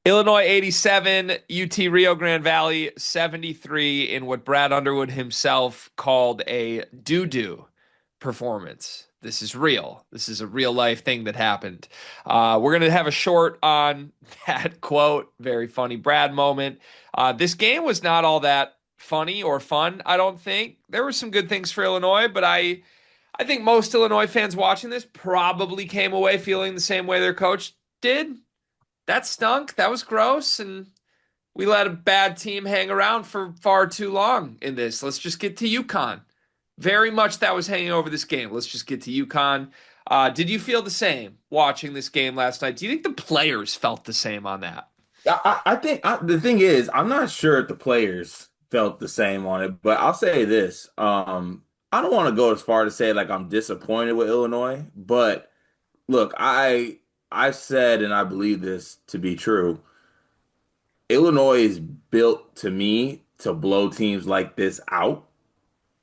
Illinois 87, UT Rio Grande Valley 73 in what Brad Underwood himself called a doo-doo performance. This is real. This is a real life thing that happened. We're going to have a short on that quote. Very funny Brad moment. This game was not all that funny or fun, I don't think. There were some good things for Illinois, but I think most Illinois fans watching this probably came away feeling the same way their coach did. That stunk. That was gross. And we let a bad team hang around for far too long in this. Let's just get to UConn. Very much that was hanging over this game. Let's just get to UConn. Did you feel the same watching this game last night? Do you think the players felt the same on that? I think the thing is, I'm not sure if the players felt the same on it, but I'll say this. I don't want to go as far to say like I'm disappointed with Illinois, but look, I said and I believe this to be true. Illinois is built to me to blow teams like this out.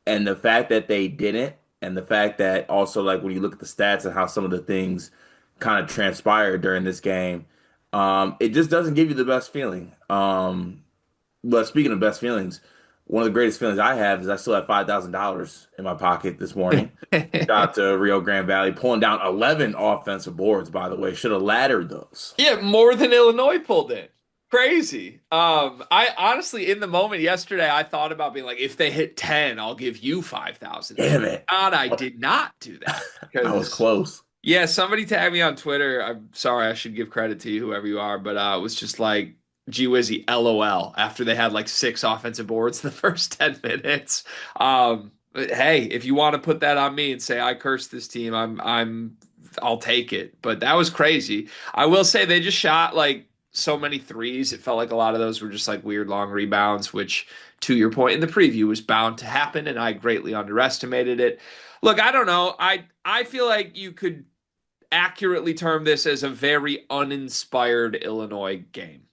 And the fact that they didn't, and the fact that also like when you look at the stats and how some of the things kind of transpired during this game, it just doesn't give you the best feeling. But speaking of best feelings, one of the greatest feelings I have is I still have $5,000 in my pocket this morning. Shout out to Rio Grande Valley, pulling down 11 offensive boards, by the way. Should have laddered those. Yeah, more than Illinois pulled in. Crazy. I honestly, in the moment yesterday, I thought about being like, if they hit 10, I'll give you 5,000. Damn it. God, I did not do that I was because close. yeah, somebody tagged me on Twitter. I'm sorry, I should give credit to you, whoever you are, but it was just like, gee whizzy, LOL, after they had like six offensive boards in the first 10 minutes. But hey, if you want to put that on me and say I cursed this team, I'll take it. But that was crazy. I will say they just shot like so many threes. It felt like a lot of those were just like weird long rebounds, which to your point in the preview was bound to happen, and I greatly underestimated it. Look, I don't know. I feel like you could accurately term this as a very uninspired Illinois game.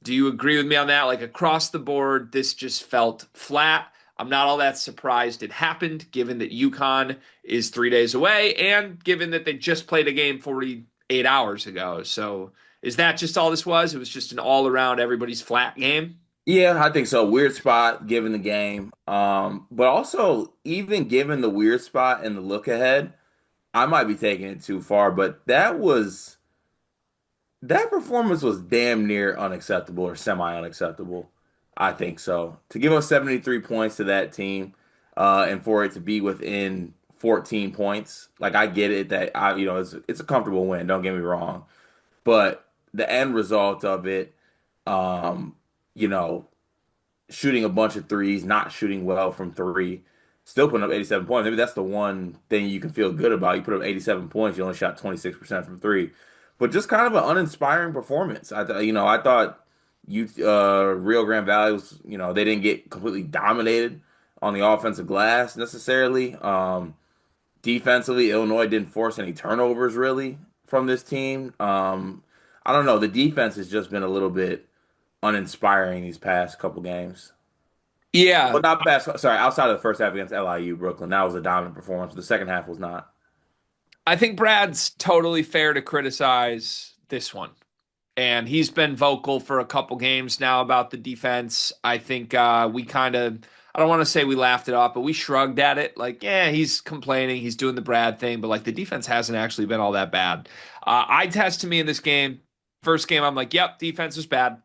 Do you agree with me on that? Like across the board, this just felt flat. I'm not all that surprised it happened, given that UConn is 3 days away and given that they just played a game 48 hours ago. So is that just all this was? It was just an all around everybody's flat game? Yeah, I think so. Weird spot given the game. But also even given the weird spot and the look ahead, I might be taking it too far, but that performance was damn near unacceptable or semi-unacceptable. I think so. To give up 73 points to that team, and for it to be within 14 points, like I get it that it's a comfortable win, don't get me wrong. But the end result of it, um, you know, shooting a bunch of threes, not shooting well from three, still putting up 87 points. Maybe that's the one thing you can feel good about. You put up 87 points, you only shot 26% from three. But just kind of an uninspiring performance. I thought Rio Grande Valley was, they didn't get completely dominated on the offensive glass necessarily. Defensively, Illinois didn't force any turnovers really from this team. I don't know. The defense has just been a little bit uninspiring these past couple games. Well, Yeah, not past. Sorry, outside of the first half against LIU, Brooklyn, that was a dominant performance. The second half was not. I think Brad's totally fair to criticize this one. And he's been vocal for a couple games now about the defense. I think we kind of, I don't want to say we laughed it off, but we shrugged at it. Like, yeah, he's complaining, he's doing the Brad thing, but like the defense hasn't actually been all that bad. Eye test to me in this game, first game, I'm like, yep, defense was bad.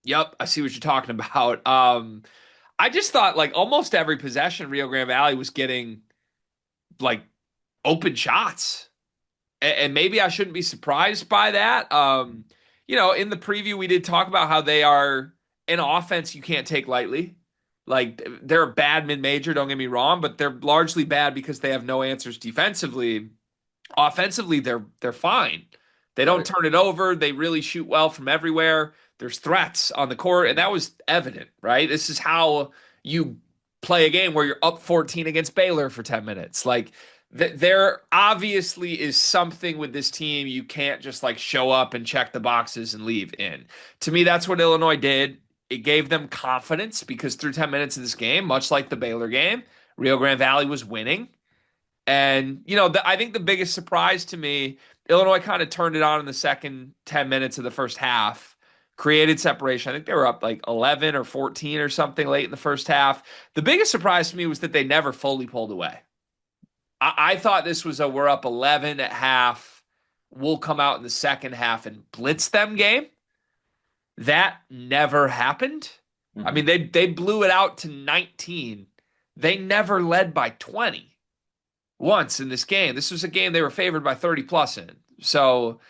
Yep, I see what you're talking about. I just thought like almost every possession, Rio Grande Valley was getting like open shots, and maybe I shouldn't be surprised by that. In the preview, we did talk about how they are an offense you can't take lightly. Like they're a bad mid-major, don't get me wrong, but they're largely bad because they have no answers defensively. Offensively, they're fine. They don't Right. turn it over. They really shoot well from everywhere. There's threats on the court, and that was evident, right? This is how you play a game where you're up 14 against Baylor for 10 minutes. Like there obviously is something with this team you can't just like show up and check the boxes and leave in. To me, that's what Illinois did. It gave them confidence because through 10 minutes of this game, much like the Baylor game, Rio Grande Valley was winning. And, I think the biggest surprise to me, Illinois kind of turned it on in the second 10 minutes of the first half. created separation. I think they were up like 11 or 14 or something late in the first half. The biggest surprise to me was that they never fully pulled away. I thought this was a we're up 11 at half. We'll come out in the second half and blitz them game. That never happened. I Mhm. mean, they blew it out to 19. They never led by 20 once in this game. This was a game they were favored by 30 plus in. So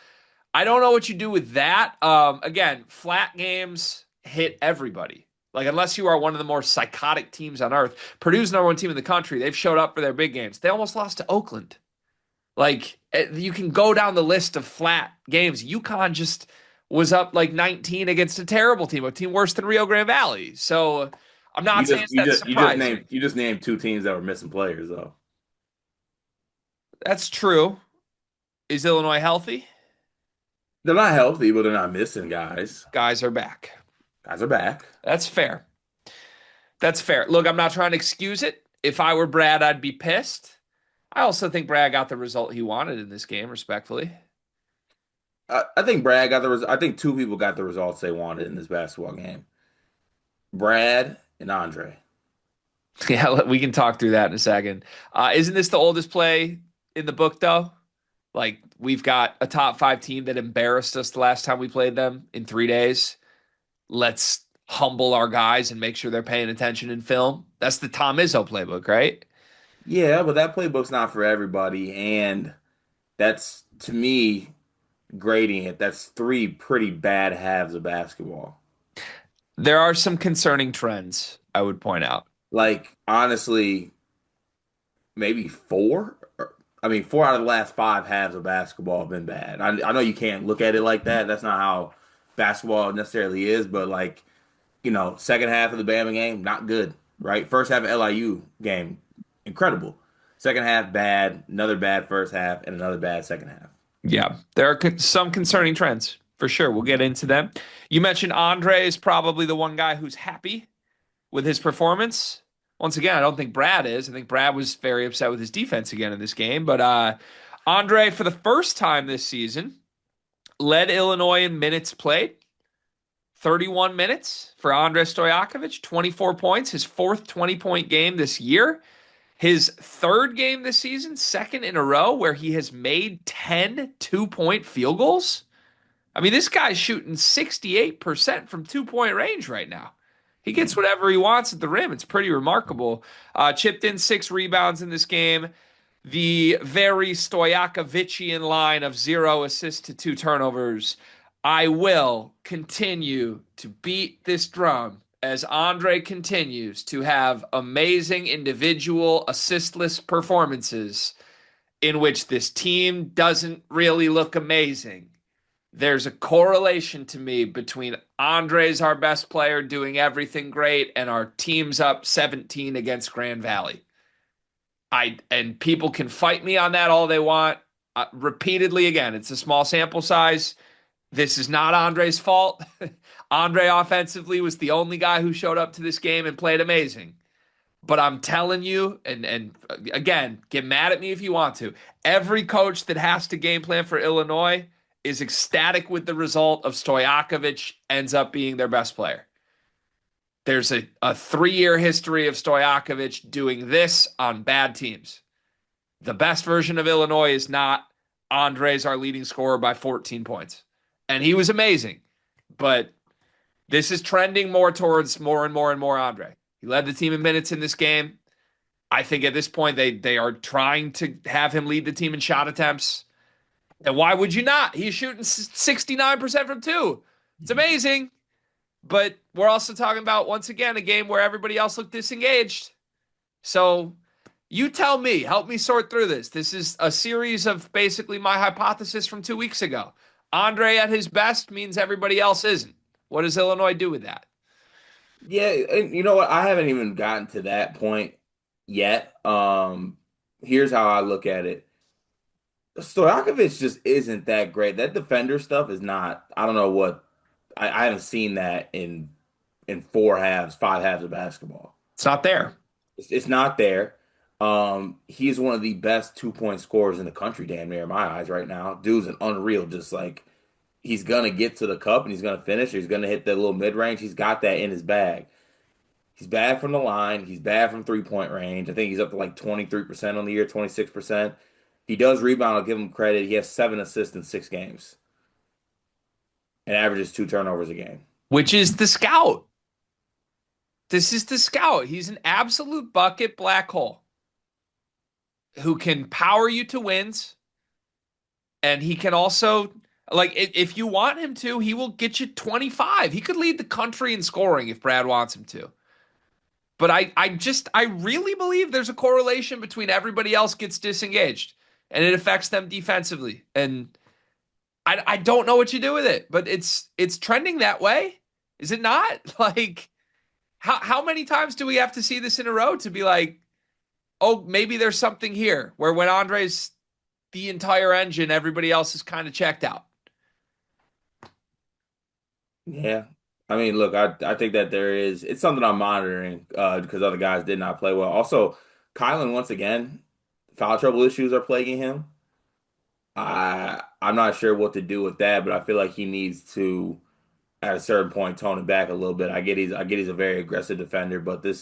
I don't know what you do with that. Again, flat games hit everybody. Like, unless you are one of the more psychotic teams on earth, Purdue's number one team in the country. They've showed up for their big games. They almost lost to Oakland. Like, you can go down the list of flat games. UConn just was up like 19 against a terrible team, a team worse than Rio Grande Valley. So I'm not saying that's surprising. You just named two teams that were missing players though. That's true. Is Illinois healthy? They're not healthy, but they're not missing guys. Guys are back. Guys are back. That's fair. That's fair. Look, I'm not trying to excuse it. If I were Brad, I'd be pissed. I also think Brad got the result he wanted in this game, respectfully. I think Brad got I think two people got the results they wanted in this basketball game. Brad and Andre. Yeah, we can talk through that in a second. Isn't this the oldest play in the book, though? Like, we've got a top five team that embarrassed us the last time we played them in 3 days. Let's humble our guys and make sure they're paying attention in film. That's the Tom Izzo playbook, right? Yeah, but that playbook's not for everybody, and that's to me grading it. That's three pretty bad halves of basketball. There are some concerning trends, I would point out. Like honestly, maybe four. I mean, four out of the last five halves of basketball have been bad. I know you can't look at it like that. That's not how basketball necessarily is. But like, second half of the Bama game, not good. Right? First half of LIU game, incredible. Second half, bad. Another bad first half, and another bad second half. Yeah, there are some concerning trends for sure. We'll get into them. You mentioned Andre is probably the one guy who's happy with his performance. Once again, I don't think Brad is. I think Brad was very upset with his defense again in this game. But Andre, for the first time this season, led Illinois in minutes played. 31 minutes for Andre Stoyakovich, 24 points, his fourth 20-point game this year. His third game this season, second in a row, where he has made 10 2-point field goals. I mean, this guy's shooting 68% from 2-point range right now. He gets whatever he wants at the rim. It's pretty remarkable. Chipped in 6 rebounds in this game. The very Stoyakovichian line of 0 assists to 2 turnovers. I will continue to beat this drum as Andre continues to have amazing individual assistless performances in which this team doesn't really look amazing. There's a correlation to me between Andre's our best player doing everything great and our team's up 17 against Grand Valley. And people can fight me on that all they want. Repeatedly again, it's a small sample size. This is not Andre's fault. Andre offensively was the only guy who showed up to this game and played amazing. But I'm telling you, and again, get mad at me if you want to. Every coach that has to game plan for Illinois is ecstatic with the result of Stoyakovich ends up being their best player. There's a 3-year history of Stoyakovich doing this on bad teams. The best version of Illinois is not Andre's our leading scorer by 14 points. And he was amazing. But this is trending more towards more and more and more Andre. He led the team in minutes in this game. I think at this point they are trying to have him lead the team in shot attempts. And why would you not? He's shooting 69% from two. It's amazing. But we're also talking about, once again, a game where everybody else looked disengaged. So you tell me, help me sort through this. This is a series of basically my hypothesis from 2 weeks ago. Andre at his best means everybody else isn't. What does Illinois do with that? Yeah, and you know what? I haven't even gotten to that point yet. Here's how I look at it. Stojakovic just isn't that great. That defender stuff is not. I don't know what. I haven't seen that in four halves, five halves of basketball. It's not there. It's not there. He's one of the best 2-point scorers in the country, damn near in my eyes right now. Dude's an unreal, just like he's gonna get to the cup and he's gonna finish. Or he's gonna hit that little mid range. He's got that in his bag. He's bad from the line. He's bad from 3-point range. I think he's up to like 23% on the year, 26%. He does rebound. I'll give him credit. He has 7 assists in 6 games and averages 2 turnovers a game. which is the scout. This is the scout. He's an absolute bucket black hole who can power you to wins. And he can also, like, if you want him to, he will get you 25. He could lead the country in scoring if Brad wants him to. But I really believe there's a correlation between everybody else gets disengaged and it affects them defensively. And I don't know what you do with it, but it's trending that way. Is it not? Like, how many times do we have to see this in a row to be like, oh, maybe there's something here where when Andre's the entire engine, everybody else is kind of checked out. Yeah. I mean, look, I think that there is it's something I'm monitoring because other guys did not play well. Also, Kylan once again, foul trouble issues are plaguing him. I'm not sure what to do with that, but I feel like he needs to at a certain point tone it back a little bit. I get he's a very aggressive defender, but this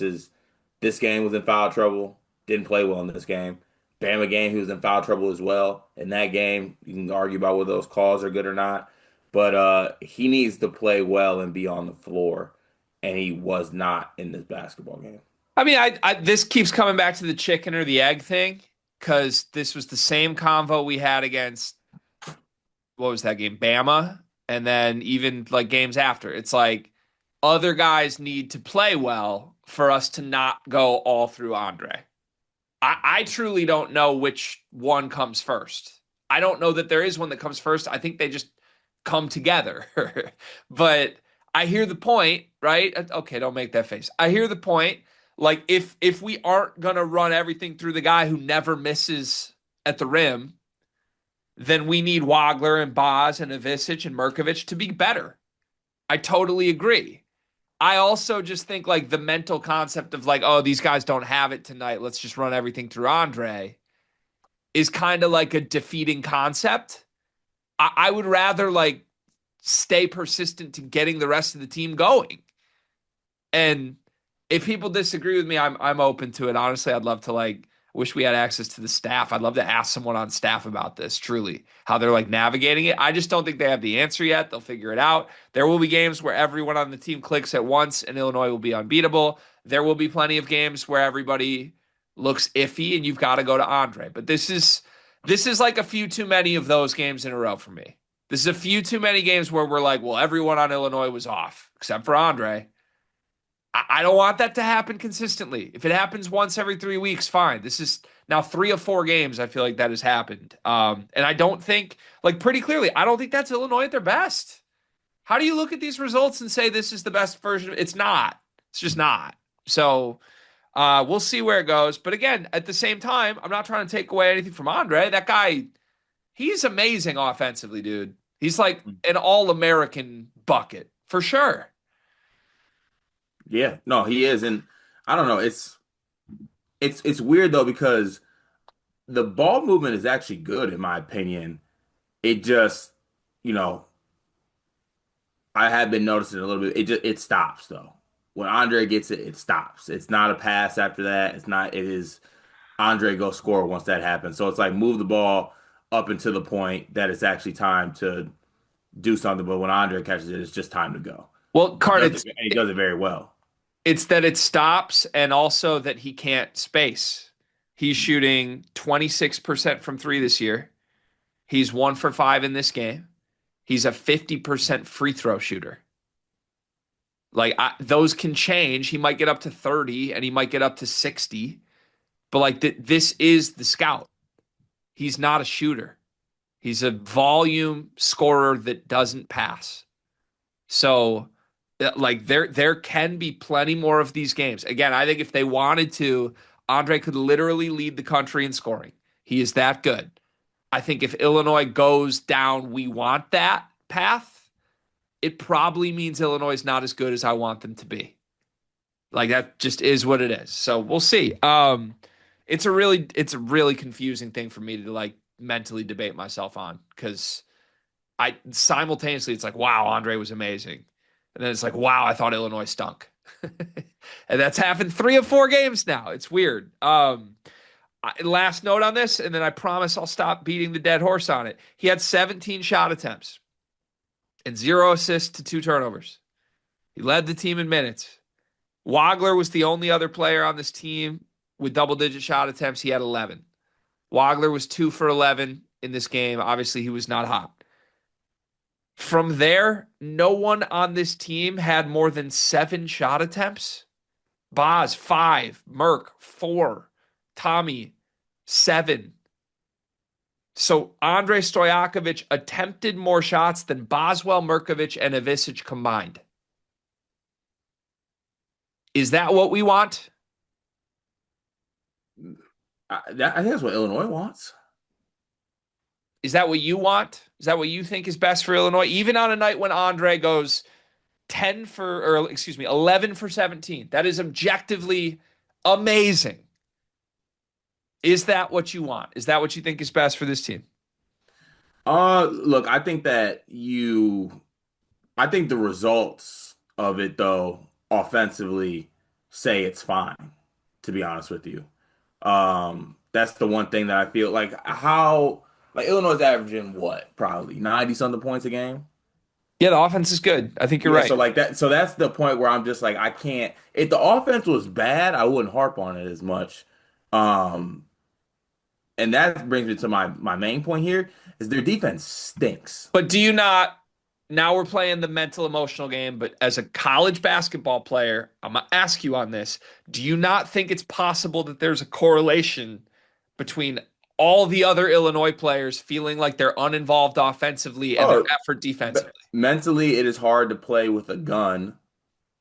game was in foul trouble. Didn't play well in this game. Bama game, he was in foul trouble as well. In that game, you can argue about whether those calls are good or not, but he needs to play well and be on the floor, and he was not in this basketball game. I mean, this keeps coming back to the chicken or the egg thing because this was the same convo we had against what was that game, Bama, and then even like games after. It's like other guys need to play well for us to not go all through Andre. I truly don't know which one comes first. I don't know that there is one that comes first. I think they just come together. But I hear the point, right? Okay, don't make that face. I hear the point. Like if we aren't gonna run everything through the guy who never misses at the rim, then we need Wagler and Boz and Ivisic and Merkovich to be better. I totally agree. I also just think like the mental concept of like, oh, these guys don't have it tonight. Let's just run everything through Andre is kind of like a defeating concept. I would rather like stay persistent to getting the rest of the team going. And if people disagree with me, I'm open to it. Honestly, I'd love to like wish we had access to the staff. I'd love to ask someone on staff about this, truly, how they're like navigating it. I just don't think they have the answer yet. They'll figure it out. There will be games where everyone on the team clicks at once and Illinois will be unbeatable. There will be plenty of games where everybody looks iffy and you've got to go to Andre. But this is like a few too many of those games in a row for me. This is a few too many games where we're like, well, everyone on Illinois was off except for Andre. I don't want that to happen consistently. If it happens once every 3 weeks, fine. This is now 3 of 4 games. I feel like that has happened. And I don't think, like pretty clearly, I don't think that's Illinois at their best. How do you look at these results and say this is the best version? It's not. It's just not. So we'll see where it goes. But again, at the same time, I'm not trying to take away anything from Andre. That guy, he's amazing offensively, dude. He's like an all-American bucket for sure. Yeah, no, he is, and I don't know. It's weird though because the ball movement is actually good in my opinion. It just, you know, I have been noticing a little bit. It stops though. When Andre gets it, it stops. It's not a pass after that. It's not. It is Andre go score once that happens. So it's like move the ball up until the point that it's actually time to do something. But when Andre catches it, it's just time to go. Well, He Card, does it, and he does it very well. it's that it stops and also that he can't space. He's shooting 26% from three this year. He's 1 for 5 in this game. He's a 50% free throw shooter. Like those can change. He might get up to 30 and he might get up to 60. But like this is the scout. He's not a shooter. He's a volume scorer that doesn't pass. So like there can be plenty more of these games. Again, I think if they wanted to, Andre could literally lead the country in scoring. He is that good. I think if Illinois goes down, we want that path, it probably means Illinois is not as good as I want them to be. Like that just is what it is. So we'll see. It's a really confusing thing for me to like mentally debate myself on because I simultaneously it's like, wow, Andre was amazing. And then it's like, wow, I thought Illinois stunk. And that's happened 3 of 4 games now. It's weird. Last note on this, and then I promise I'll stop beating the dead horse on it. He had 17 shot attempts and 0 assists to 2 turnovers. He led the team in minutes. Wagler was the only other player on this team with double digit shot attempts. He had 11. Wagler was 2 for 11 in this game. Obviously, he was not hot. From there, no one on this team had more than 7 shot attempts. Boz, 5. Merck, 4. Tommy, 7. So Andrei Stoyakovich attempted more shots than Boswell, Merkovich, and Ivisic combined. Is that what we want? I think that's what Illinois wants. Is that what you want? Is that what you think is best for Illinois? Even on a night when Andre goes 10 for, or excuse me, 11 for 17. That is objectively amazing. Is that what you want? Is that what you think is best for this team? Look, I think the results of it though, offensively, say it's fine, to be honest with you. That's the one thing that I feel like Illinois is averaging what, probably 90 something points a game. Yeah, the offense is good. I think you're Yeah, right. so like that, so that's the point where I'm just like, I can't. If the offense was bad, I wouldn't harp on it as much. Um, and that brings me to my main point here is their defense stinks. But do you not? Now we're playing the mental emotional game, but as a college basketball player, I'm going to ask you on this. Do you not think it's possible that there's a correlation between all the other Illinois players feeling like they're uninvolved offensively and their Oh, effort defensively? mentally, it is hard to play with a gun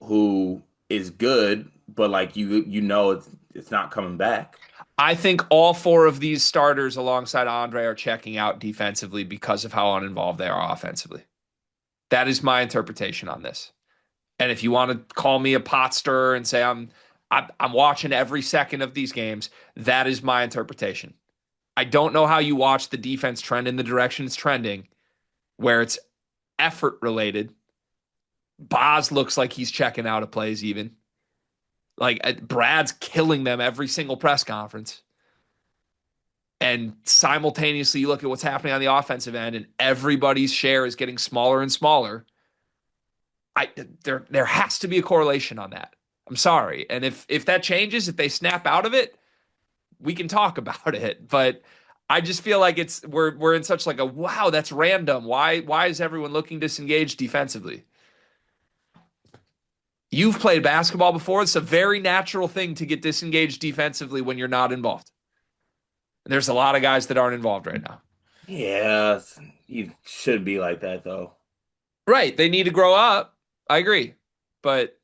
who is good, but like it's not coming back. I think all 4 of these starters alongside Andre are checking out defensively because of how uninvolved they are offensively. That is my interpretation on this. And if you want to call me a pot stirrer and say I'm watching every second of these games, that is my interpretation. I don't know how you watch the defense trend in the direction it's trending, where it's effort related. Boz looks like he's checking out of plays even. Like Brad's killing them every single press conference. And simultaneously, you look at what's happening on the offensive end, and everybody's share is getting smaller and smaller. There has to be a correlation on that. I'm sorry. And if that changes, if they snap out of it, we can talk about it. But I just feel like we're in such like a wow, that's random. Why is everyone looking disengaged defensively? You've played basketball before. It's a very natural thing to get disengaged defensively when you're not involved. And there's a lot of guys that aren't involved right now. Yeah, you should be like that though. Right. They need to grow up. I agree. But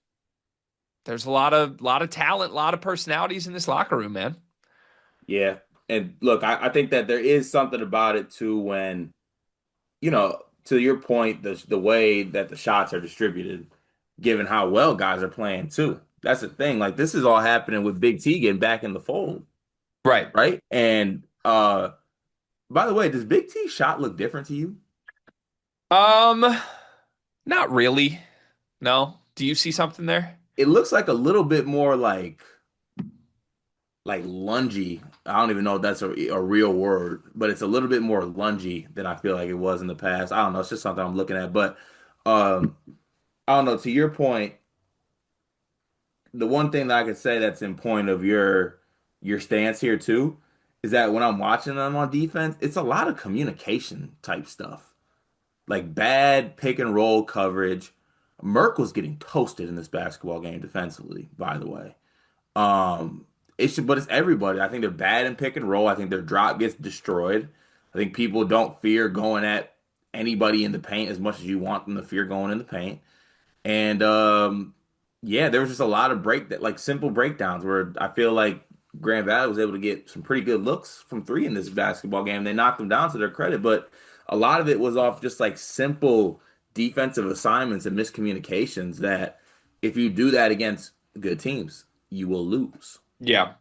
there's a lot of talent, a lot of personalities in this locker room, man. Yeah. And look, I think that there is something about it too when, to your point, the way that the shots are distributed, given how well guys are playing too. That's the thing. Like this is all happening with Big T getting back in the fold, Right. right? And by the way, does Big T shot look different to you? Um, Not really. No. Do you see something there? It looks like a little bit more like lungy. I don't even know if that's a real word, but it's a little bit more lungy than I feel like it was in the past. I don't know. It's just something I'm looking at. But um, I don't know. To your point, the one thing that I could say that's in point of your stance here too is that when I'm watching them on defense, it's a lot of communication type stuff, like bad pick and roll coverage. Merck was getting toasted in this basketball game defensively, by the way. Um, but it's everybody. I think they're bad in pick and roll. I think their drop gets destroyed. I think people don't fear going at anybody in the paint as much as you want them to fear going in the paint. And yeah, there was just a lot of like simple breakdowns where I feel like Grand Valley was able to get some pretty good looks from three in this basketball game. They knocked them down to their credit, but a lot of it was off just like simple defensive assignments and miscommunications that if you do that against good teams, you will lose. Yeah.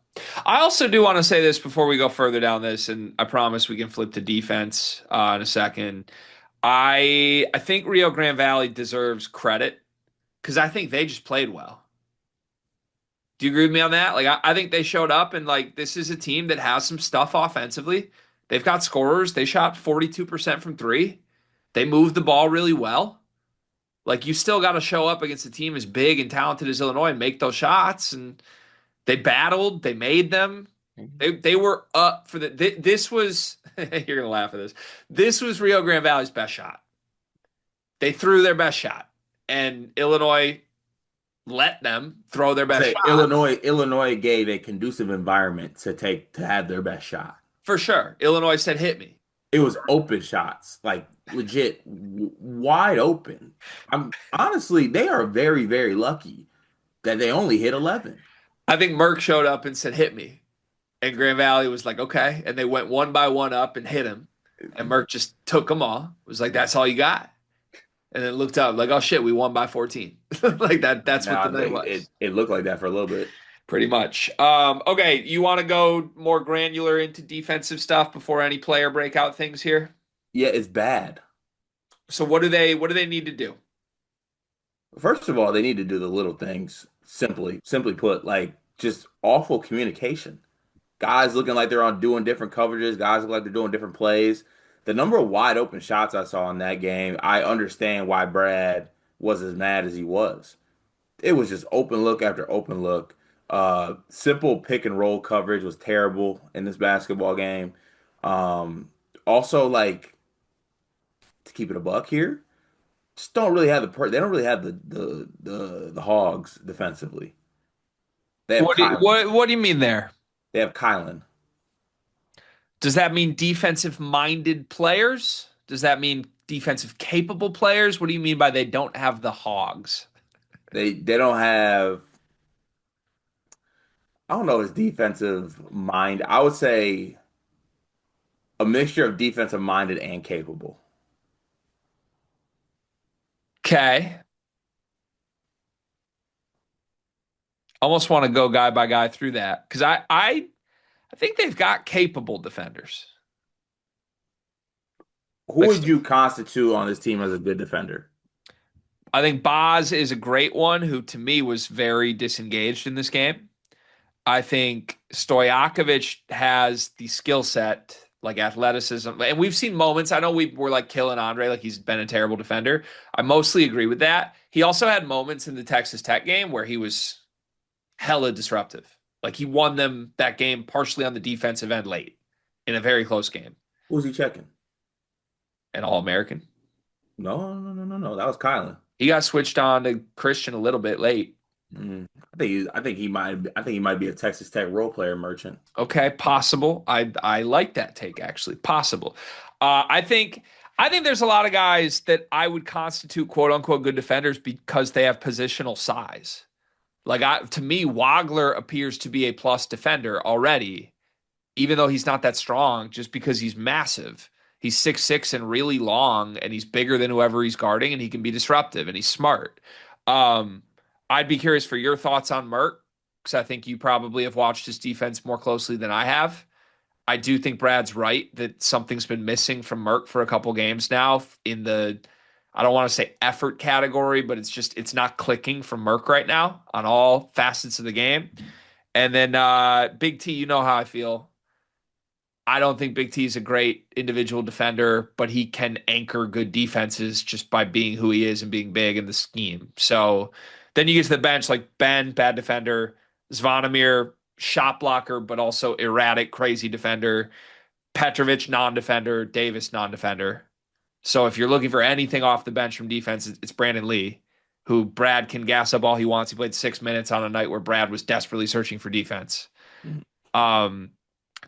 I also do want to say this before we go further down this, and I promise we can flip to defense in a second. I think Rio Grande Valley deserves credit because I think they just played well. Do you agree with me on that? Like, I think they showed up and like this is a team that has some stuff offensively. They've got scorers. They shot 42% from three. They moved the ball really well. Like, you still got to show up against a team as big and talented as Illinois and make those shots. And they battled. They made them. They were up for the. This was you're gonna laugh at this. This was Rio Grande Valley's best shot. They threw their best shot, and Illinois let them throw their I best say shot. Illinois gave a conducive environment to have their best shot. For sure. Illinois said, hit me. It was open shots, like legit wide open. I'm honestly, they are very, very lucky that they only hit 11. I think Merck showed up and said, hit me. And Grand Valley was like, okay. And they went one by one up and hit him. And Merck just took them all. It was like, that's all you got. And then looked up, like, oh shit, we won by 14. Like that's what the Now night was. it looked like that for a little bit. Pretty much. Okay, you want to go more granular into defensive stuff before any player breakout things here? Yeah, it's bad. So what do they need to do? First of all, they need to do the little things. Simply put, like just awful communication. Guys looking like they're on doing different coverages. Guys look like they're doing different plays. The number of wide open shots I saw in that game, I understand why Brad was as mad as he was. It was just open look after open look. Simple pick and roll coverage was terrible in this basketball game. Um, Also, like to keep it a buck here, just don't really have they don't really have the hogs defensively. They have Kylan. What do you mean there? They have Kylan. Does that mean defensive minded players? Does that mean defensive capable players? What do you mean by they don't have the hogs? They don't have I don't know his defensive mind. I would say a mixture of defensive minded and capable. Okay. Almost want to go guy by guy through that because I think they've got capable defenders. Who Like, would you constitute on this team as a good defender? I think Boz is a great one who to me was very disengaged in this game. I think Stoyakovich has the skill set, like athleticism, and we've seen moments. I know we were like killing Andre, like he's been a terrible defender. I mostly agree with that. He also had moments in the Texas Tech game where he was hella disruptive. Like he won them that game partially on the defensive end late in a very close game. Who's he checking? An All American. No. That was Kylan. He got switched on to Christian a little bit late. I think he might be a Texas Tech role player merchant. Okay, possible. I like that take actually. Possible. I think there's a lot of guys that I would constitute quote unquote good defenders because they have positional size. Like to me, Wagler appears to be a plus defender already, even though he's not that strong, just because he's massive. He's 6'6" and really long, and he's bigger than whoever he's guarding, and he can be disruptive and he's smart. Um, I'd be curious for your thoughts on Mert, because I think you probably have watched his defense more closely than I have. I do think Brad's right that something's been missing from Merck for a couple games now in the I don't want to say effort category, but it's not clicking for Merck right now on all facets of the game. And then Big T, you know how I feel. I don't think Big T is a great individual defender, but he can anchor good defenses just by being who he is and being big in the scheme. So then you get to the bench like Ben, bad defender, Zvonimir, shot blocker, but also erratic, crazy defender, Petrovic, non-defender, Davis, non-defender. So if you're looking for anything off the bench from defense, it's Brandon Lee, who Brad can gas up all he wants. He played 6 minutes on a night where Brad was desperately searching for defense. Um,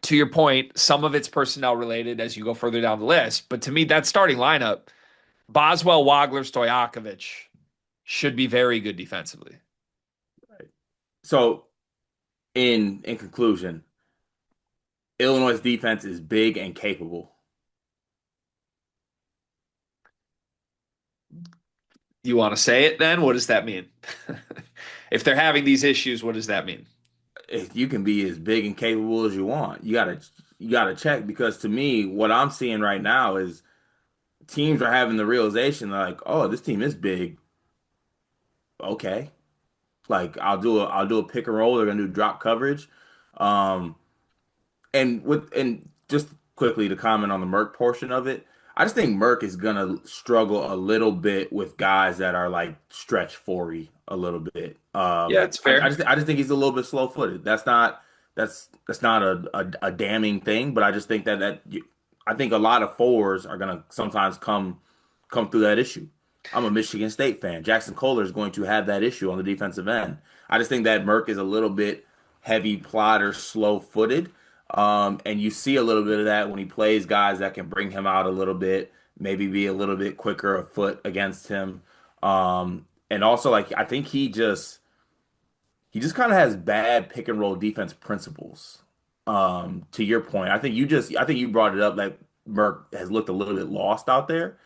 to your point, some of it's personnel related as you go further down the list. But to me, that starting lineup, Boswell, Wagler, Stoyakovich, should be very good defensively. So, in conclusion, Illinois' defense is big and capable. You want to say it then? What does that mean? If they're having these issues, what does that mean? If you can be as big and capable as you want, you gotta check because to me, what I'm seeing right now is teams are having the realization like, oh, this team is big. Okay. Like I'll do a pick and roll. They're gonna do drop coverage. Um, and just quickly to comment on the Merck portion of it, I just think Merck is gonna struggle a little bit with guys that are like stretch 40 a little bit. Yeah, it's I fair. just think he's a little bit slow footed. That's not a damning thing, but I just think I think a lot of fours are gonna sometimes come through that issue. I'm a Michigan State fan. Jackson Kohler is going to have that issue on the defensive end. I just think that Merck is a little bit heavy plotter, slow footed. And you see a little bit of that when he plays guys that can bring him out a little bit, maybe be a little bit quicker of foot against him. And also like I think he just kind of has bad pick and roll defense principles. To your point, I think you brought it up that Merck has looked a little bit lost out there.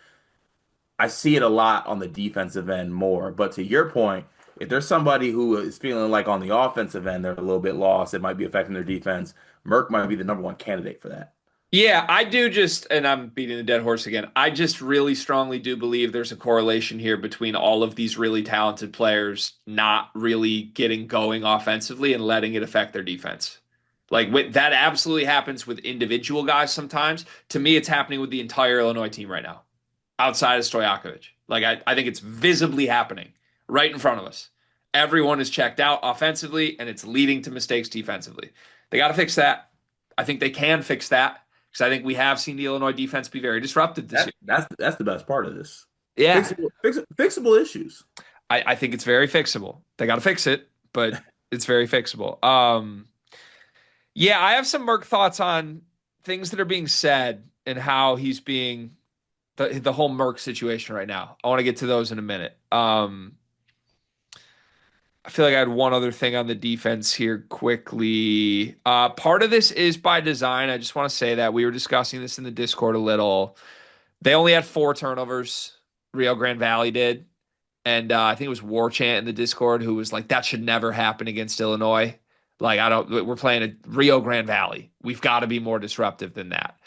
I see it a lot on the defensive end more. But to your point, if there's somebody who is feeling like on the offensive end they're a little bit lost, it might be affecting their defense. Merck might be the number one candidate for that. Yeah, I do just, and I'm beating the dead horse again. I just really strongly do believe there's a correlation here between all of these really talented players not really getting going offensively and letting it affect their defense. That absolutely happens with individual guys sometimes. To me, it's happening with the entire Illinois team right now, outside of Stoyakovich. I think it's visibly happening right in front of us. Everyone is checked out offensively, and it's leading to mistakes defensively. They got to fix that. I think they can fix that because I think we have seen the Illinois defense be very disruptive this year. That's the best part of this. Yeah, Fixable issues. I think it's very fixable. They got to fix it, but it's very fixable. Yeah, I have some Merc thoughts on things that are being said and how he's being the whole Merc situation right now. I want to get to those in a minute. I feel like I had one other thing on the defense here quickly. Part of this is by design. I just want to say that we were discussing this in the Discord a little. They only had 4 turnovers. Rio Grande Valley did. And I think it was War Chant in the Discord who was like, that should never happen against Illinois. We're playing a Rio Grande Valley. We've got to be more disruptive than that.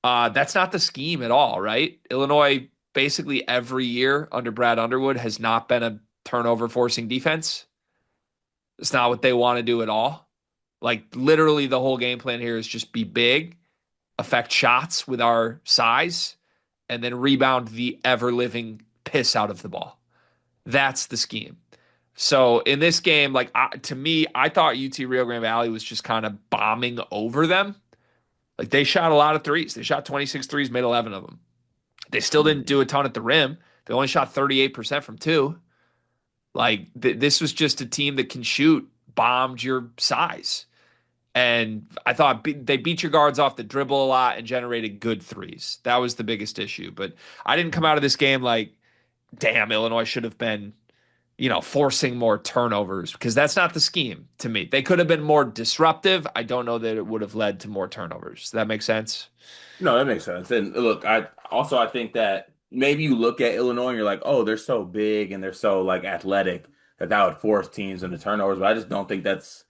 That's not the scheme at all, right? Illinois, basically every year under Brad Underwood, has not been a turnover forcing defense. It's not what they want to do at all. Like, literally, the whole game plan here is just be big, affect shots with our size, and then rebound the ever living piss out of the ball. That's the scheme. So in this game, to me, I thought UT Rio Grande Valley was just kind of bombing over them. Like, they shot a lot of threes. They shot 26 threes, made 11 of them. They still didn't do a ton at the rim. They only shot 38% from two. This was just a team that can shoot, bombed your size. And I thought they beat your guards off the dribble a lot and generated good threes. That was the biggest issue. But I didn't come out of this game like, damn, Illinois should have been, forcing more turnovers because that's not the scheme to me. They could have been more disruptive. I don't know that it would have led to more turnovers. Does that make sense? No, that makes sense. And look, I think that maybe you look at Illinois and you're like, oh, they're so big and they're so like athletic that would force teams into turnovers. But I just don't think that's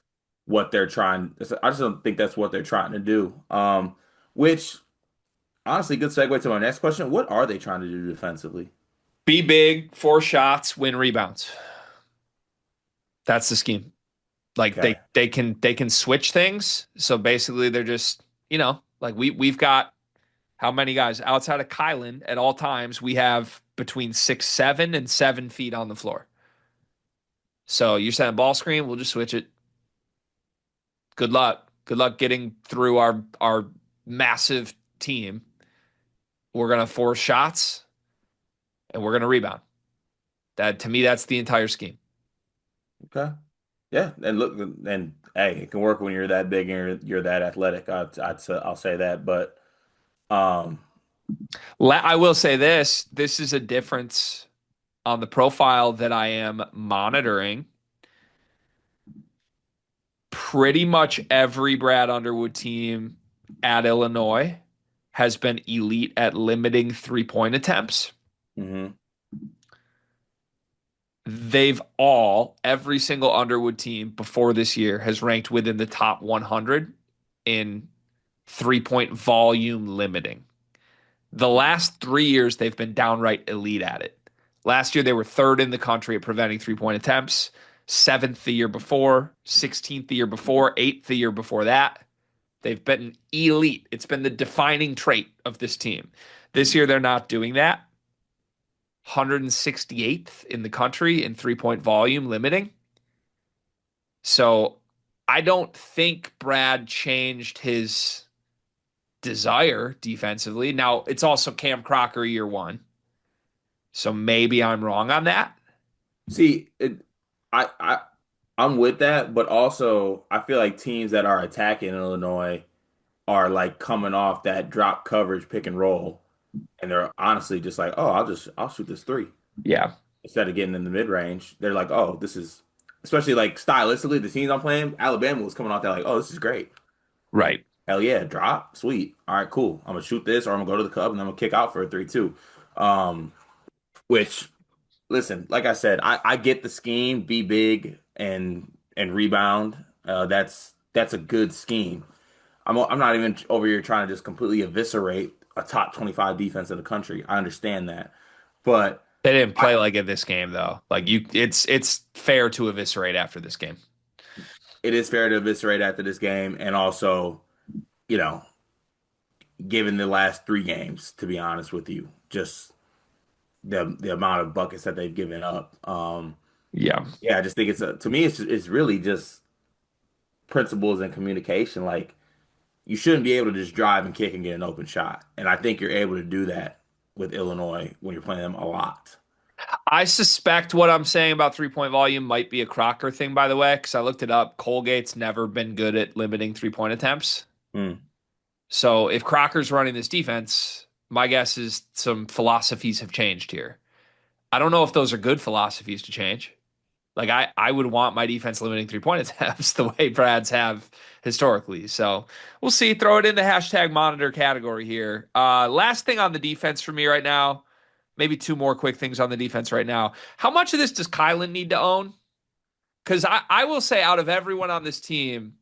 what they're trying. I just don't think that's what they're trying to do. Which honestly, good segue to my next question. What are they trying to do defensively? Be big, 4 shots, win rebounds. That's the scheme. Like Okay. they can switch things. So basically they're just, we've got how many guys outside of Kylan at all times, we have between 6'7" and 7 feet on the floor. So you're setting a ball screen, we'll just switch it. Good luck. Good luck getting through our massive team. We're gonna force shots and we're gonna rebound. That to me, that's the entire scheme. Okay. Yeah, and look, and hey, it can work when you're that big and you're that athletic. I'll say that, but um, I will say this: this is a difference on the profile that I am monitoring. Pretty much every Brad Underwood team at Illinois has been elite at limiting 3-point attempts. mhm. Every single Underwood team before this year has ranked within the top 100 in 3-point volume limiting. The last 3 years, they've been downright elite at it. Last year, they were third in the country at preventing 3 point attempts, seventh the year before, 16th the year before, eighth the year before that. They've been elite. It's been the defining trait of this team. This year, they're not doing that. 168th in the country in 3 point volume limiting. So I don't think Brad changed his desire defensively. Now, it's also Cam Crocker year one. So maybe I'm wrong on that. See, I I'm with that, but also I feel like teams that are attacking Illinois are like coming off that drop coverage pick and roll, and they're honestly just like, oh, I'll shoot this three Yeah, instead of getting in the mid range. They're like, oh, this is especially like stylistically the teams I'm playing. Alabama was coming off there like, oh, this is great. right. Hell yeah, drop, sweet. All right, cool. I'm gonna shoot this, or I'm gonna go to the cup and I'm gonna kick out for a 3-2. Um, which listen, like I said, I get the scheme, be big and rebound. That's a good scheme. I'm not even over here trying to just completely eviscerate a top 25 defense in the country. I understand that, but They didn't I, play like it this game though. Like it's fair to eviscerate after this game. it is fair to eviscerate after this game, and also, you know, given the last three games, to be honest with you, just the amount of buckets that they've given up. Yeah. Yeah, I just think to me it's really just principles and communication. Like you shouldn't be able to just drive and kick and get an open shot. And I think you're able to do that with Illinois when you're playing them a lot. I suspect what I'm saying about 3 point volume might be a Crocker thing, by the way, because I looked it up. Colgate's never been good at limiting 3 point attempts. Hmm. So if Crocker's running this defense, my guess is some philosophies have changed here. I don't know if those are good philosophies to change. Like I would want my defense limiting 3 point attempts the way Brad's have historically. So we'll see. Throw it in the hashtag monitor category here. Last thing on the defense for me right now. Maybe two more quick things on the defense right now. How much of this does Kylan need to own? Because I will say, out of everyone on this team,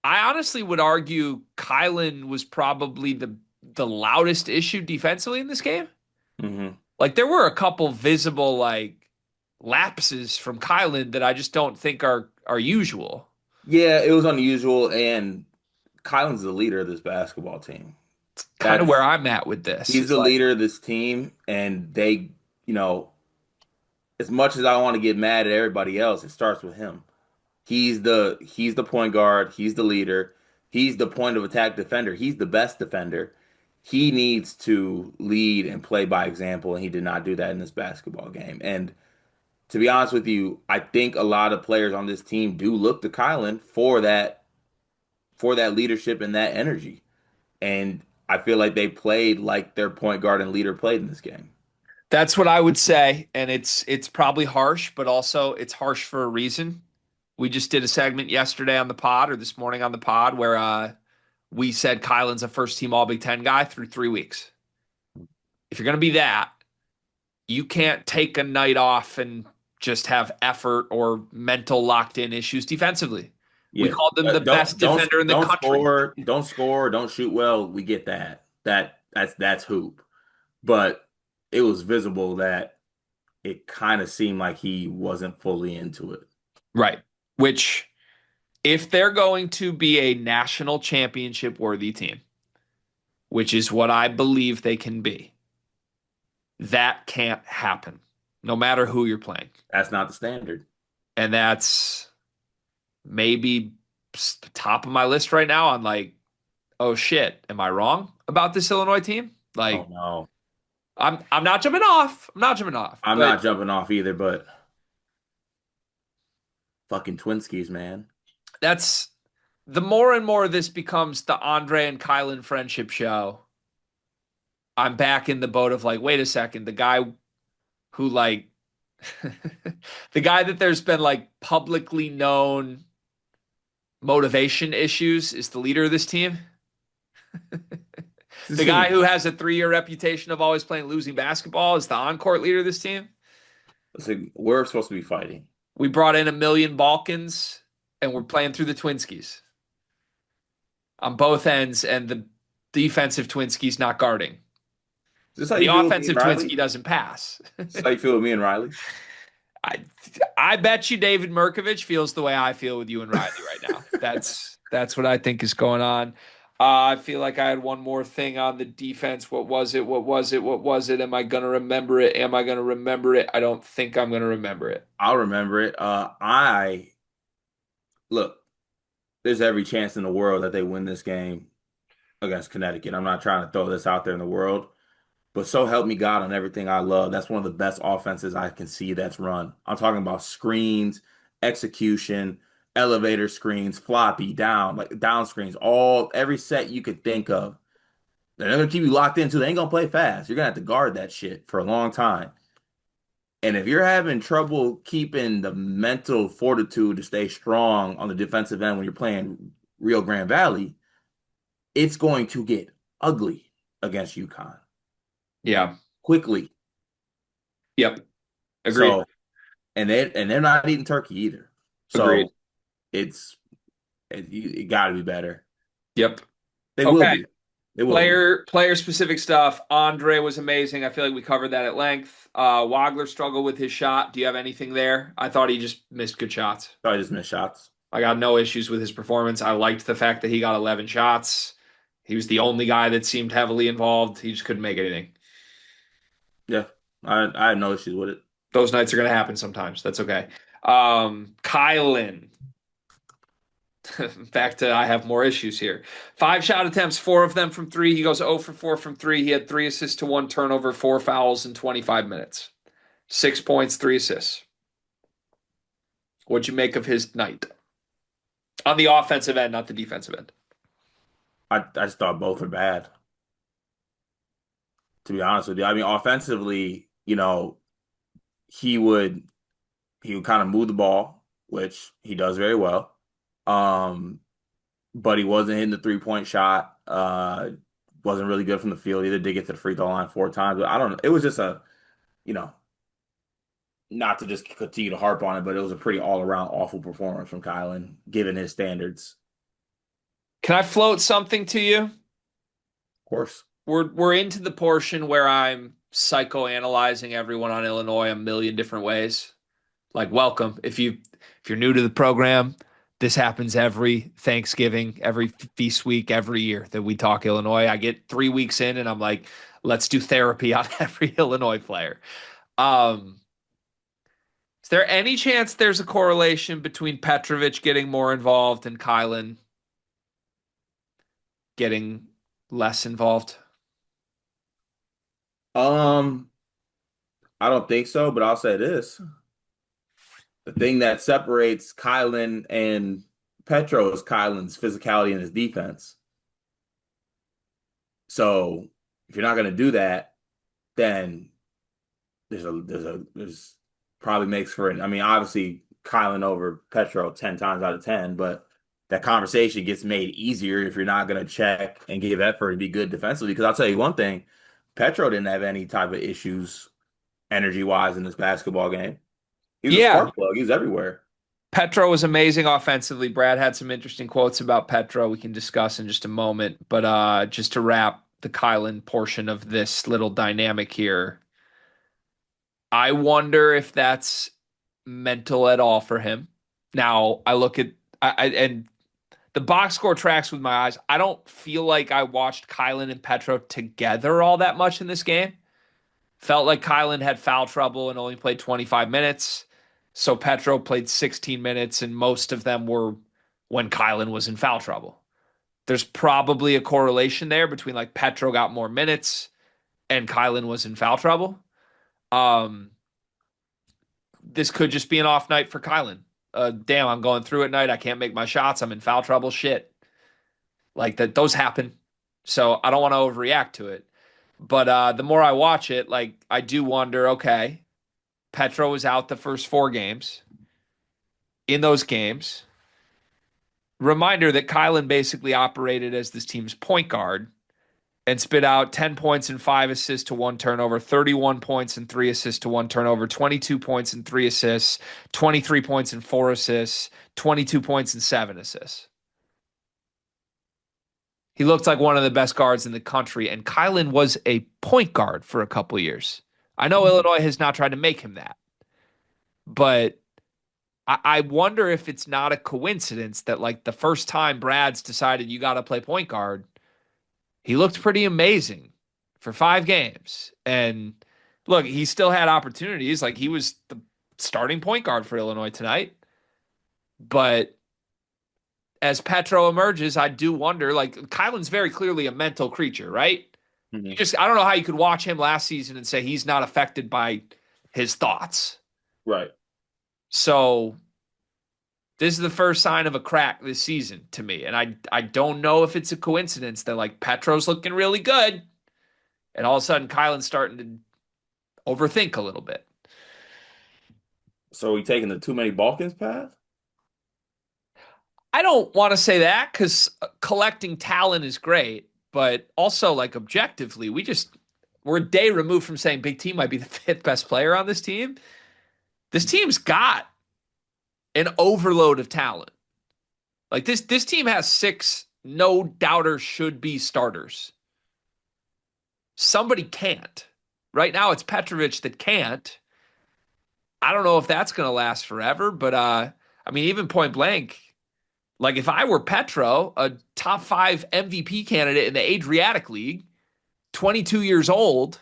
I honestly would argue Kylan was probably the loudest issue defensively in this game. Hmm. Like there were a couple visible like lapses from Kylan that I just don't think are usual. Yeah, it was unusual, and Kylan's the leader of this basketball team. Kind of where That's I'm at with this. He's It's the like, leader of this team, and you know, as much as I want to get mad at everybody else, it starts with him. He's the point guard. He's the leader. He's the point of attack defender. He's the best defender. He needs to lead and play by example, and he did not do that in this basketball game. And to be honest with you, I think a lot of players on this team do look to Kylan for that leadership and that energy. And I feel like they played like their point guard and leader played in this game. that's what I would say, and it's probably harsh, but also it's harsh for a reason. We just did a segment yesterday on the pod or this morning on the pod where we said Kylan's a first team All Big Ten guy through 3 weeks. If you're going to be that, you can't take a night off and just have effort or mental locked in issues defensively. We Yeah. called them the Don't best defender in the country. don't score, don't shoot well. We get that. That's hoop. But it was visible that it kind of seemed like he wasn't fully into it. Right. Which, if they're going to be a national championship worthy team, which is what I believe they can be, that can't happen, no matter who you're playing. That's not the standard. And that's maybe top of my list right now on like, oh shit, am I wrong about this Illinois team? Oh Like, no. I'm not jumping off. I'm not jumping off. I'm But not jumping off either, but fucking Twinskies, man. that's the more and more this becomes the Andre and Kylan friendship show. I'm back in the boat of like, wait a second, the guy who like the guy that there's been like publicly known motivation issues is the leader of this team. The guy who has a 3 year reputation of always playing losing basketball is the on-court leader of this team. Listen, we're supposed to be fighting. We brought in a million Balkans and we're playing through the Twinskies on both ends, and the defensive Twinskies not guarding. Just how The you feel with me and offensive Riley? Twinsky doesn't pass. Just how you feel with me and Riley? I I bet you David Mirkovich feels the way I feel with you and Riley right now. That's what I think is going on. I feel like I had one more thing on the defense. What was it? What was it? What was it? Am I gonna remember it? Am I gonna remember it? I don't think I'm gonna remember it. I'll remember it. I look. There's every chance in the world that they win this game against Connecticut. I'm not trying to throw this out there in the world, but so help me God on everything I love. That's one of the best offenses I can see that's run. I'm talking about screens, execution, elevator screens, floppy, down, like down screens, all every set you could think of. They're not gonna keep you locked into. They ain't gonna play fast. You're gonna have to guard that shit for a long time. And if you're having trouble keeping the mental fortitude to stay strong on the defensive end when you're playing Rio Grande Valley, it's going to get ugly against UConn Yeah. quickly. Yep. Agreed. So, and they're not eating turkey either. Agreed. So it's it got to be better. Yep. They will Okay. be. They will be. Player specific stuff. Andre was amazing. I feel like we covered that at length. Wagler struggled with his shot. Do you have anything there? I thought he just missed good shots. Probably just missed shots. I got no issues with his performance. I liked the fact that he got 11 shots. He was the only guy that seemed heavily involved. He just couldn't make anything. Yeah, I had no issues with it. Those nights are going to happen sometimes. That's okay. Kylan. Back to I have more issues here. 5 shot attempts, 4 of them from three. He goes 0 for 4 from three. He had 3 assists to 1 turnover, 4 fouls in 25 minutes. 6 points, 3 assists. What'd you make of his night? On the offensive end, not the defensive end. I just thought both were bad, to be honest with you. I mean, offensively, he would he would kind of move the ball, which he does very well. Um, but he wasn't hitting the 3-point shot. Wasn't really good from the field either. Did get to the free throw line 4 times, but I don't know. It was just you know, not to just continue to harp on it, but it was a pretty all around awful performance from Kylan, given his standards. Can I float something to you? Of course. We're into the portion where I'm psychoanalyzing everyone on Illinois a million different ways. Like, welcome. If you're new to the program, this happens every Thanksgiving, every feast week, every year that we talk Illinois. I get 3 weeks in and I'm like, let's do therapy on every Illinois player. Is there any chance there's a correlation between Petrovich getting more involved and Kylan getting less involved? Um, I don't think so, but I'll say this. The thing that separates Kylan and Petro is Kylan's physicality and his defense. So if you're not going to do that, then there's probably makes for it. I mean, obviously Kylan over Petro 10 times out of 10, but that conversation gets made easier if you're not going to check and give effort and be good defensively. Because I'll tell you one thing, Petro didn't have any type of issues energy wise in this basketball game. He was a Yeah, spark plug. He was everywhere. Petro was amazing offensively. Brad had some interesting quotes about Petro we can discuss in just a moment. But just to wrap the Kylan portion of this little dynamic here, I wonder if that's mental at all for him. Now, I look at and the box score tracks with my eyes. I don't feel like I watched Kylan and Petro together all that much in this game. Felt like Kylan had foul trouble and only played 25 minutes. So Petro played 16 minutes, and most of them were when Kylan was in foul trouble. There's probably a correlation there between like Petro got more minutes and Kylan was in foul trouble. Um, this could just be an off night for Kylan. Damn, I'm going through at night. I can't make my shots. I'm in foul trouble. Shit. Like that, those happen. So I don't want to overreact to it. But the more I watch it, like I do wonder, okay, Petro was out the first 4 games. In those games, reminder that Kylan basically operated as this team's point guard and spit out 10 points and 5 assists to 1 turnover, 31 points and 3 assists to 1 turnover, 22 points and 3 assists, 23 points and 4 assists, 22 points and 7 assists. He looked like one of the best guards in the country, and Kylan was a point guard for a couple years. I know Mhm. Illinois has not tried to make him that, but I wonder if it's not a coincidence that like the first time Brad's decided you got to play point guard, he looked pretty amazing for 5 games. And look, he still had opportunities. Like he was the starting point guard for Illinois tonight. But as Petro emerges, I do wonder, like Kylan's very clearly a mental creature, right? You Mhm. just I don't know how you could watch him last season and say he's not affected by his thoughts. Right. So this is the first sign of a crack this season to me. And I don't know if it's a coincidence that like Petro's looking really good and all of a sudden Kylan's starting to overthink a little bit. So we taking the too many Balkans path? I don't want to say that because collecting talent is great, but also like objectively, we're a day removed from saying Big T might be the fifth best player on this team. This team's got an overload of talent. Like this team has six no doubters should be starters. Somebody can't. Right now it's Petrovic that can't. I don't know if that's going to last forever, but I mean even point blank, like if I were Petro, a top 5 MVP candidate in the Adriatic League, 22 years old,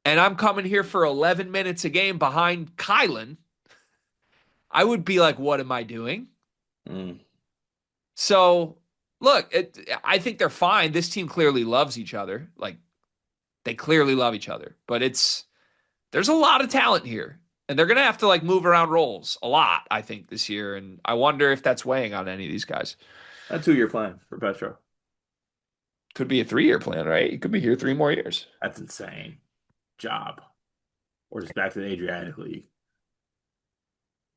and I'm coming here for 11 minutes a game behind Kylan, I would be like, what am I doing? Mm. So, look, I think they're fine. This team clearly loves each other. Like, they clearly love each other, but there's a lot of talent here. And they're going to have to like move around roles a lot, I think, this year. And I wonder if that's weighing on any of these guys. A 2-year plan for Petro. Could be a 3-year plan, right? You could be here 3 more years. That's insane. Job. Or just back to the Adriatic League.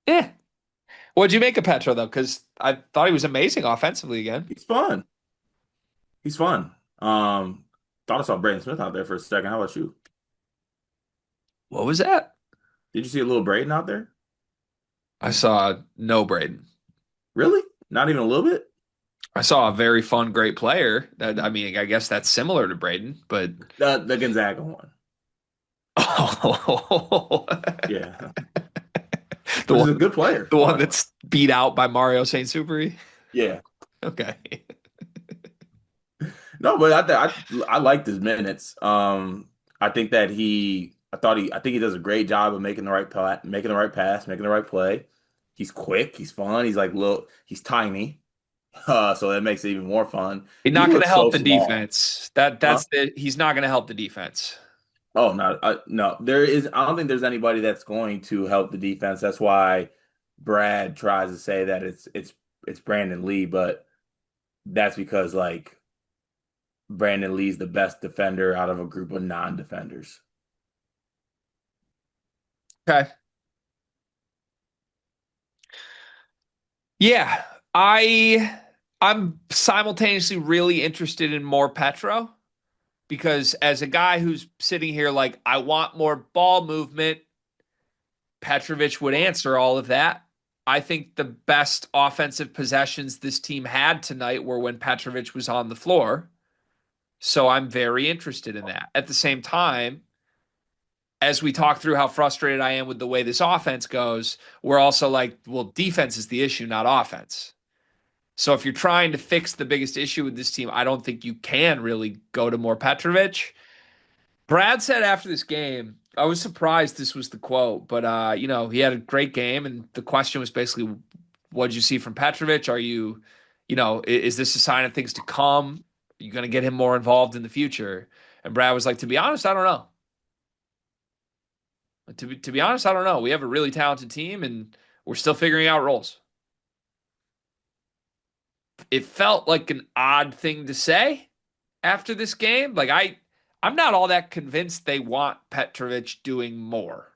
Yeah. What'd you make of Petro though? Because I thought he was amazing offensively again. He's fun. He's fun. Thought I saw Braden Smith out there for a second. How about you? What was that? Did you see a little Braden out there? I saw no Braden. Really? Not even a little bit? I saw a very fun, great player. That I mean, I guess that's similar to Braden, but The Gonzaga one. oh, Yeah. the But he's a one, good player. the one Fun. that's beat out by Mario Saint Superi. Yeah. Okay. No, but I liked his minutes. I think that I think he does a great job of making the right making the right pass, making the right play. He's quick, he's fun, he's tiny. So that makes it even more fun. He's He not going to looks help so the small. defense. Huh? He's not going to help the defense. Oh no, no. I don't think there's anybody that's going to help the defense. That's why Brad tries to say that it's Brandon Lee, but that's because like Brandon Lee's the best defender out of a group of non-defenders. Okay. Yeah, I'm simultaneously really interested in more Petro because as a guy who's sitting here like I want more ball movement, Petrovic would answer all of that. I think the best offensive possessions this team had tonight were when Petrovic was on the floor. So I'm very interested in that. At the same time, as we talk through how frustrated I am with the way this offense goes, we're also like, well, defense is the issue, not offense. So if you're trying to fix the biggest issue with this team, I don't think you can really go to more Petrovic. Brad said after this game, I was surprised this was the quote, but he had a great game, and the question was basically, what did you see from Petrovic? Are you, is this a sign of things to come? Are you going to get him more involved in the future? And Brad was like, to be honest, I don't know. To be honest, I don't know. We have a really talented team, and we're still figuring out roles. It felt like an odd thing to say after this game. Like I'm not all that convinced they want Petrovic doing more.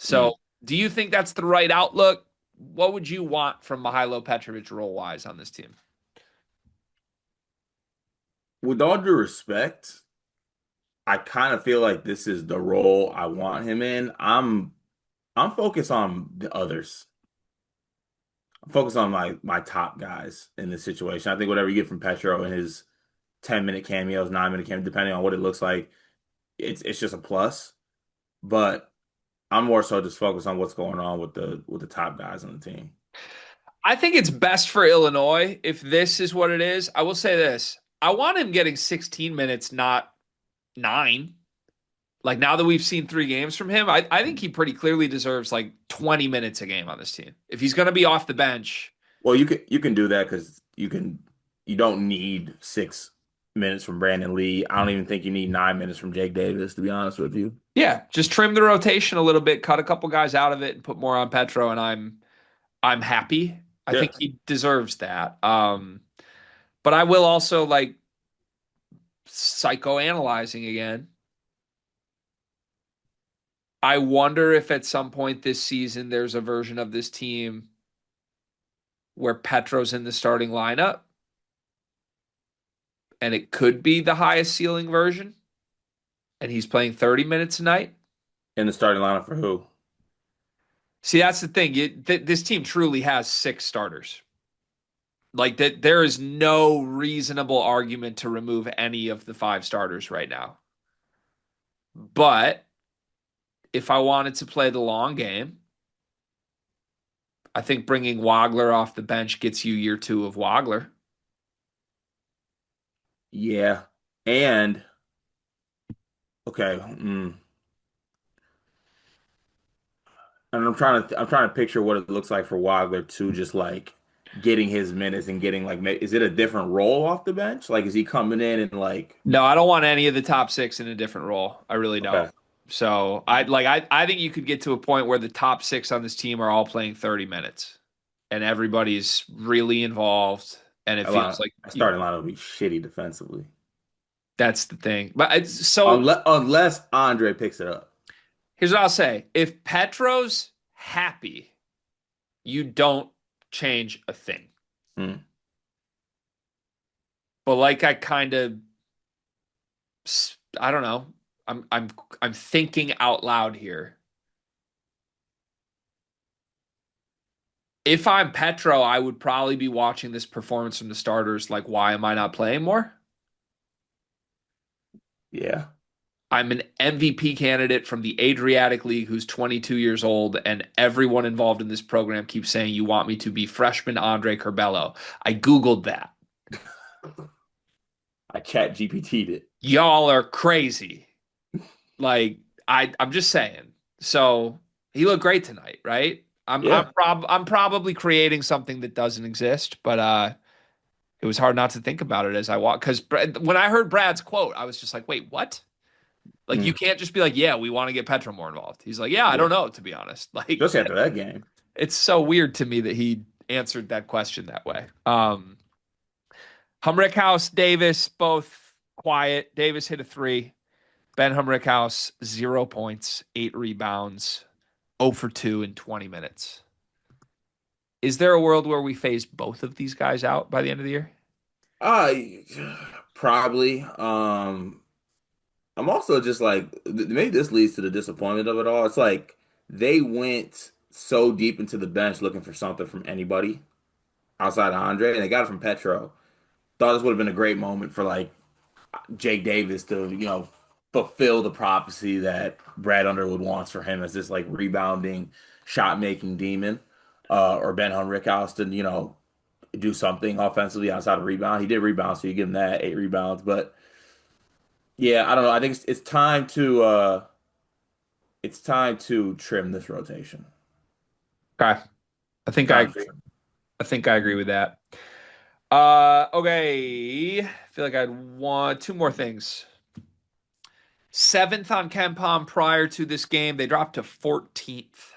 Mm. So, do you think that's the right outlook? What would you want from Mihailo Petrovic role wise on this team? With all due respect, I kind of feel like this is the role I want him in. I'm focused on the others. focus on my top guys in this situation. I think whatever you get from Petro in his 10-minute cameos, 9-minute cameo, depending on what it looks like, it's just a plus. But I'm more so just focused on what's going on with the top guys on the team. I think it's best for Illinois if this is what it is. I will say this. I want him getting 16 minutes, not nine. Like now that we've seen 3 games from him, I think he pretty clearly deserves like 20 minutes a game on this team. If he's going to be off the bench, Well, you can do that because you don't need 6 minutes from Brandon Lee. I don't even think you need 9 minutes from Jake Davis, to be honest with you. yeah, just trim the rotation a little bit, cut a couple guys out of it, and put more on Petro, and I'm happy. I Yeah. think he deserves that. But I will also like psychoanalyzing again. I wonder if at some point this season there's a version of this team where Petro's in the starting lineup and it could be the highest ceiling version and he's playing 30 minutes a night. In the starting lineup for who? See, that's the thing. This team truly has 6 starters. Like that, there is no reasonable argument to remove any of the 5 starters right now. But if I wanted to play the long game, I think bringing Wagler off the bench gets you year 2 of Wagler. Yeah. And okay, and I'm trying to picture what it looks like for Wagler too, just like getting his minutes and getting like is it a different role off the bench? Like is he coming in and like No, I don't want any of the top 6 in a different role. I really don't. okay, So I think you could get to a point where the top 6 on this team are all playing 30 minutes and everybody's really involved and it feels like a starting line would be shitty defensively. that's the thing. But so Unless Andre picks it up. here's what I'll say. If Petro's happy, you don't change a thing. Hmm. But like I kind of I don't know. I'm thinking out loud here. If I'm Petro, I would probably be watching this performance from the starters like why am I not playing more? Yeah. I'm an MVP candidate from the Adriatic League who's 22 years old, and everyone involved in this program keeps saying you want me to be freshman Andre Curbelo. I Googled that. I chat GPT'd it. Y'all are crazy. Like I'm just saying. So he looked great tonight, right? Yeah. I'm probably creating something that doesn't exist, but it was hard not to think about it as I walked because when I heard Brad's quote, I was just like, wait, what? Like you Mm. can't just be like, yeah, we want to get Petra more involved. He's like, yeah, I Yeah. don't know, to be honest. Like Especially after that game. it's so weird to me that he answered that question that way. Humrickhouse, Davis, both quiet. Davis hit a three. Ben Humrickhouse, 0 points, 8 rebounds, 0 for 2 in 20 minutes. Is there a world where we phase both of these guys out by the end of the year? Uh probably. I'm also just like maybe this leads to the disappointment of it all. It's like they went so deep into the bench looking for something from anybody outside of Andre, and they got it from Petro. Thought this would have been a great moment for like Jake Davis to, fulfill the prophecy that Brad Underwood wants for him as this like rebounding, shot making demon, or Ben Henrichhouse to, do something offensively outside of rebound. He did rebound, so you give him that 8 rebounds. But yeah, I don't know. I think it's time to trim this rotation. Okay. I think I Time to agree. trim. I think I agree with that. Okay. I feel like I'd want 2 more things. 7th on KenPom prior to this game. They dropped to 14th.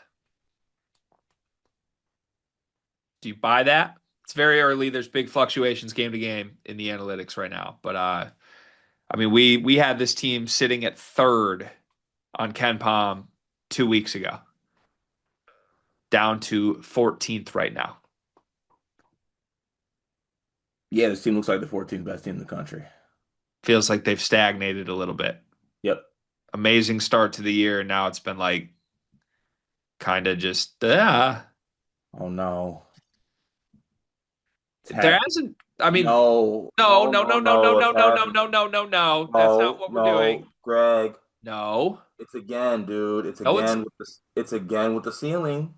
Do you buy that? It's very early. There's big fluctuations game to game in the analytics right now. But I mean, we had this team sitting at third on KenPom 2 weeks ago, down to 14th right now. Yeah, this team looks like the 14th best team in the country. Feels like they've stagnated a little bit. Yep. Amazing start to the year, and now it's been like kind of just Oh no. There Tech. hasn't. I mean, No, no, no, no, no, no, no, no, no, it no, no, no, hasn't. no, no, no, no. That's not No, what we're doing. no, Greg. No, It's again, dude. no, it's It's again with the ceiling.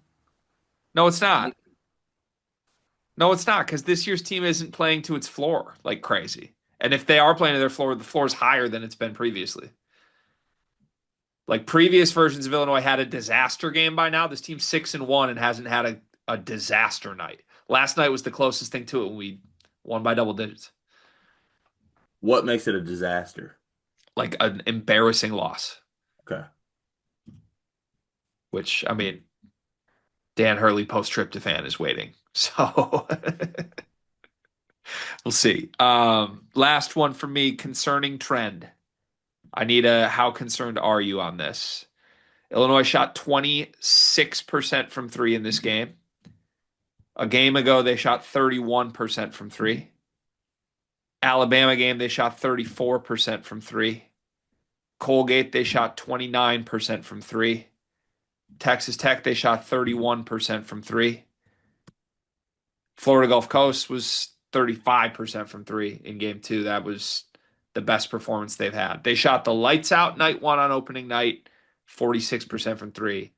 no, it's not. It- No, it's not because this year's team isn't playing to its floor like crazy. And if they are playing to their floor, the floor is higher than it's been previously. Like previous versions of Illinois had a disaster game by now. This team's 6-1 and hasn't had a disaster night. Last night was the closest thing to it when we won by double digits. What makes it a disaster? Like an embarrassing loss, Okay. which I mean, Dan Hurley post tryptophan is waiting. So we'll see. Last one for me concerning trend. I need a how concerned are you on this? Illinois shot 26% from three in this game. A game ago, they shot 31% from three. Alabama game, they shot 34% from three. Colgate, they shot 29% from three. Texas Tech, they shot 31% from three. Florida Gulf Coast was 35% from three in game two. That was the best performance they've had. They shot the lights out night one on opening night, 46% from three.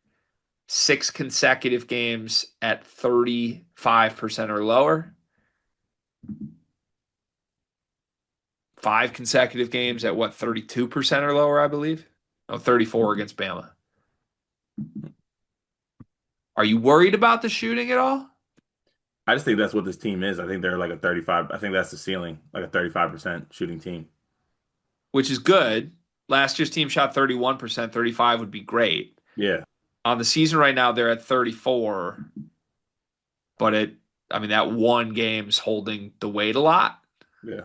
Six consecutive games at 35% or lower. Five consecutive games at what, 32% or lower, I believe? No, 34 against Bama. Are you worried about the shooting at all? I just think that's what this team is. I think they're like a 35. I think that's the ceiling, like a 35% shooting team. Which is good. Last year's team shot 31%, 35 would be great. Yeah. On the season right now, they're at 34, but I mean, that one game's holding the weight a lot. Yeah.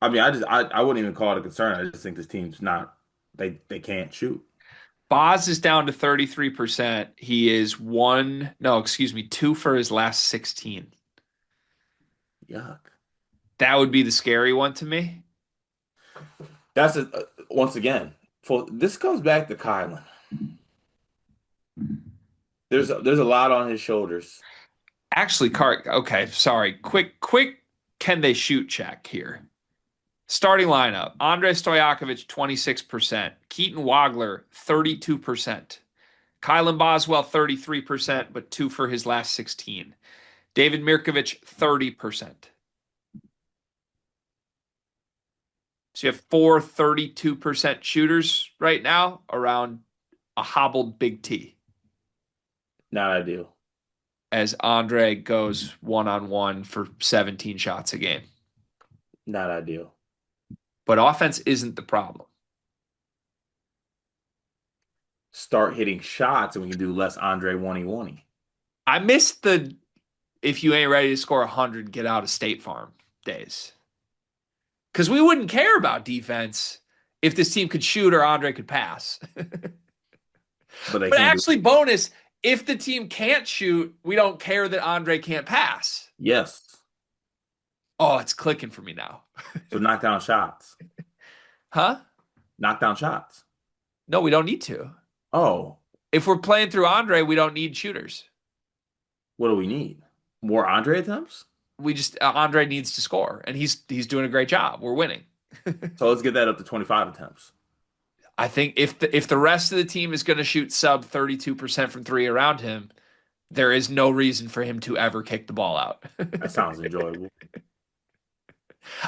I mean, I wouldn't even call it a concern. I just think this team's not they can't shoot. Boz is down to 33%. He is one, no, excuse me, two for his last 16. Yuck. That would be the scary one to me. That's once again. For this goes back to Kylan. There's a lot on his shoulders. Actually, Cart, okay, sorry. Quick, can they shoot check here? Starting lineup: Andre Stoyakovich, 26%. Keaton Wagler, 32%. Kylan Boswell, 33%, but two for his last 16. David Mirkovich, 30%. So you have four 32% shooters right now around a hobbled Big T Not ideal. as Andre goes one on one for 17 shots a game. Not ideal. But offense isn't the problem. Start hitting shots and we can do less Andre 1 I miss the if you ain't ready to score 100, get out of State Farm days. Because we wouldn't care about defense if this team could shoot or Andre could pass. but they But can't do. actually, bonus, if the team can't shoot, we don't care that Andre can't pass. Yes. Oh, it's clicking for me now. So knock down shots. Huh? Knock down shots. No, we don't need to. Oh, If we're playing through Andre, we don't need shooters. what do we need? More Andre attempts? We just Andre needs to score, and he's doing a great job. We're winning. So let's get that up to 25 attempts. I think if the rest of the team is going to shoot sub 32% from three around him, there is no reason for him to ever kick the ball out. That sounds enjoyable.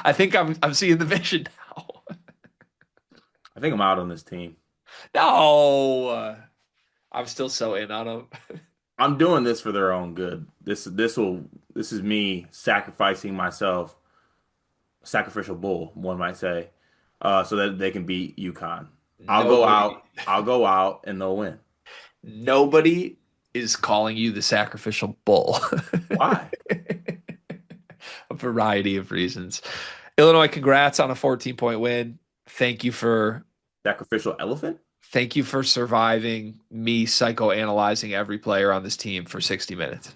I think I'm seeing the vision now. I think I'm out on this team. No, I'm still so in on him. I'm doing this for their own good. This is me sacrificing myself, sacrificial bull, one might say, so that they can beat UConn. Nobody, I'll go out, and they'll win. nobody is calling you the sacrificial bull. Why? A variety of reasons. Illinois, congrats on a 14-point win. Thank you for Sacrificial elephant? thank you for surviving me psychoanalyzing every player on this team for 60 minutes.